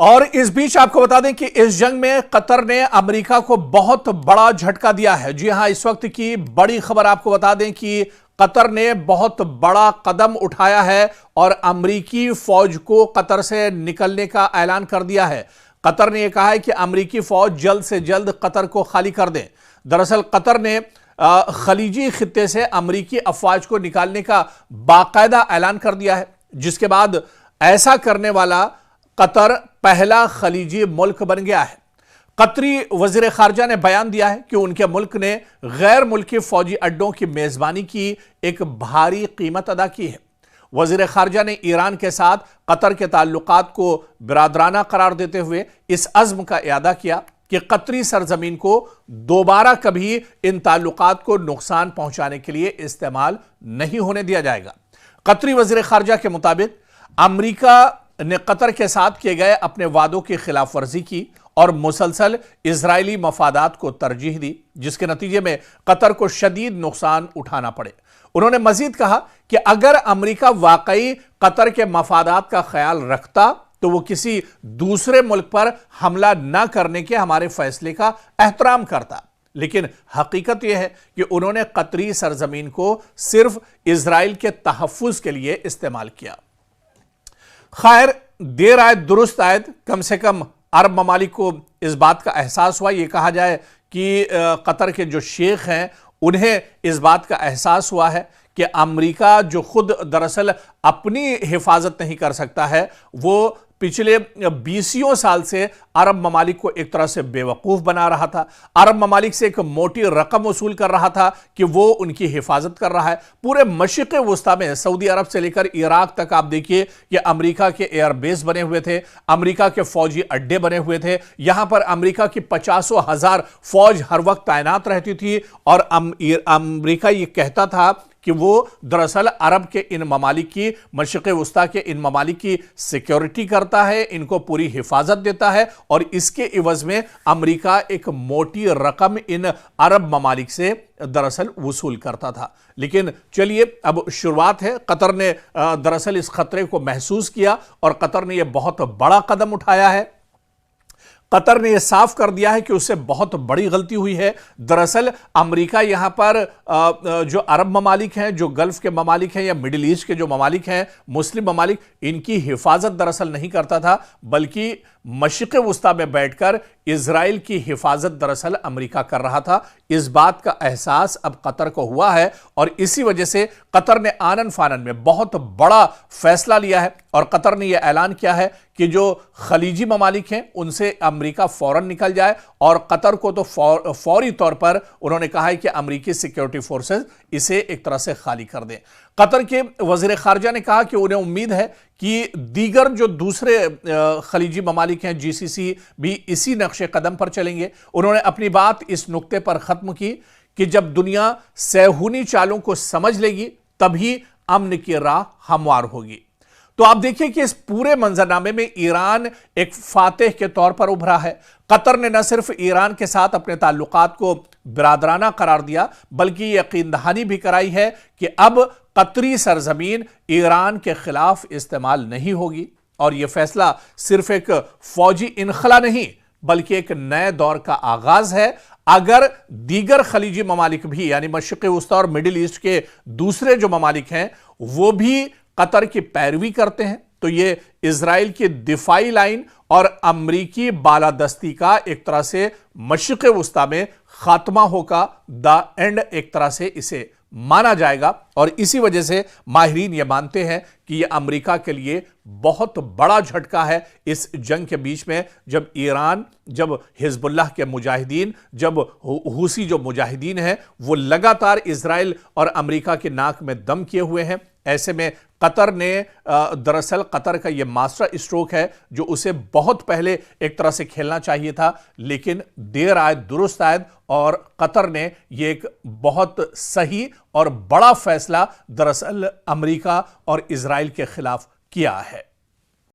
और इस बीच आपको बता दें कि इस जंग में कतर ने अमेरिका को बहुत बड़ा झटका दिया है। जी हां, इस वक्त की बड़ी खबर आपको बता दें कि कतर ने बहुत बड़ा कदम उठाया है और अमेरिकी फौज को कतर से निकलने का ऐलान कर दिया है। कतर ने यह कहा है कि अमेरिकी फौज जल्द से जल्द कतर को खाली कर दें। दरअसल कतर ने खलीजी खित्ते से अमेरिकी अफवाज को निकालने का बाकायदा ऐलान कर दिया है, जिसके बाद ऐसा करने वाला कतर पहला खलीजी मुल्क बन गया है। कतरी वजीर खारजा ने बयान दिया है कि उनके मुल्क ने गैर मुल्की फौजी अड्डों की मेजबानी की एक भारी कीमत अदा की है। वजीर खारजा ने ईरान के साथ कतर के ताल्लुकात को बिरादराना करार देते हुए इस अज़्म का इयादा किया कि कतरी सरजमीन को दोबारा कभी इन ताल्लुकात को नुकसान पहुंचाने के लिए इस्तेमाल नहीं होने दिया जाएगा। कतरी वजीर खारजा के मुताबिक अमेरिका ने कतर के साथ किए गए अपने वादों की खिलाफ वर्जी की और मुसलसल इजरायली मफादात को तरजीह दी, जिसके नतीजे में कतर को शदीद नुकसान उठाना पड़े। उन्होंने मजीद कहा कि अगर अमेरिका वाकई कतर के मफादात का ख्याल रखता तो वो किसी दूसरे मुल्क पर हमला न करने के हमारे फैसले का एहतराम करता, लेकिन हकीकत यह है कि उन्होंने कतरी सरजमीन को सिर्फ इजराइल के तहफ्फुज के लिए इस्तेमाल किया। खैर, देर आए दुरुस्त आयत, कम से कम अरब ममालिक को इस बात का एहसास हुआ। यह कहा जाए कि कतर के जो शेख हैं उन्हें इस बात का एहसास हुआ है कि अमेरिका जो खुद दरअसल अपनी हिफाजत नहीं कर सकता है, वो पिछले 20 साल से अरब ममालिक को एक तरह से बेवकूफ बना रहा था। अरब ममालिक से एक मोटी रकम वसूल कर रहा था कि वो उनकी हिफाजत कर रहा है। पूरे मशरिक़ वुस्ता में सऊदी अरब से लेकर इराक तक आप देखिए कि अमेरिका के एयरबेस बने हुए थे, अमेरिका के फौजी अड्डे बने हुए थे। यहां पर अमेरिका की 50,000 फौज हर वक्त तैनात रहती थी और अमेरिका ये कहता था कि वो दरअसल अरब के इन ममालिक की, मशरिक़ वुस्ता के इन ममालिक की सिक्योरिटी करता है, इनको पूरी हिफाजत देता है और इसके इवज में अमेरिका एक मोटी रकम इन अरब ममालिक से दरअसल वसूल करता था। लेकिन चलिए, अब शुरुआत है। कतर ने दरअसल इस खतरे को महसूस किया और कतर ने यह बहुत बड़ा कदम उठाया है। कतर ने यह साफ कर दिया है कि उससे बहुत बड़ी गलती हुई है। दरअसल अमेरिका यहां पर जो अरब ममालिक हैं, जो गल्फ के ममालिक हैं या मिडिल ईस्ट के जो ममालिक हैं, मुस्लिम ममालिक, इनकी हिफाजत दरअसल नहीं करता था, बल्कि मशरिक़ वुस्ता में बैठकर इजराइल की हिफाजत दरअसल अमेरिका कर रहा था। इस बात का एहसास अब कतर को हुआ है और इसी वजह से कतर ने आनन फानन में बहुत बड़ा फैसला लिया है और कतर ने यह ऐलान किया है कि जो खलीजी ममालिक हैं उनसे अमेरिका फौरन निकल जाए और कतर को तो फौरी तौर पर उन्होंने कहा है कि अमेरिकी सिक्योरिटी फोर्सेस इसे एक तरह से खाली कर दें। कतर के वजीर खारजा ने कहा कि उन्हें उम्मीद है कि दीगर जो दूसरे खलीजी ममालिक हैं, जीसीसी, भी इसी नक्शे कदम पर चलेंगे। उन्होंने अपनी बात इस नुक्ते पर खत्म की कि जब दुनिया सेहूनी चालों को समझ लेगी तभी अमन की राह हमवार होगी। तो आप देखिए कि इस पूरे मंजरनामे में ईरान एक फातेह के तौर पर उभरा है। कतर ने न सिर्फ ईरान के साथ अपने ताल्लुकात को बिरादराना करार दिया, बल्कि यकीन दहानी भी कराई है कि अब कतरी सरजमीन ईरान के खिलाफ इस्तेमाल नहीं होगी और यह फैसला सिर्फ एक फौजी इनखला नहीं, बल्कि एक नए दौर का आगाज है। अगर दीगर खलीजी ममालिक भी, यानी मशरिक़ वुस्ता और मिडिल ईस्ट के दूसरे जो ममालिक हैं, वो भी कतर की पैरवी करते हैं, तो ये इजराइल की दिफाई लाइन और अमरीकी बालादस्ती का एक तरह से मशरिक़ वुस्ता में खात्मा होगा, द एंड एक तरह से इसे माना जाएगा। और इसी वजह से माहिरीन ये मानते हैं कि यह अमेरिका के लिए बहुत बड़ा झटका है इस जंग के बीच में, जब ईरान, जब हिजबुल्लाह के मुजाहिदीन, जब हुसी जो मुजाहिदीन हैं, वो लगातार इजराइल और अमेरिका के नाक में दम किए हुए हैं। ऐसे में कतर ने दरअसल कतर का यह मास्टर स्ट्रोक है जो उसे बहुत पहले एक तरह से खेलना चाहिए था, लेकिन देर आए दुरुस्त आए और कतर ने यह एक बहुत सही और बड़ा फैसला दरअसल अमेरिका और इजराइल के खिलाफ किया है।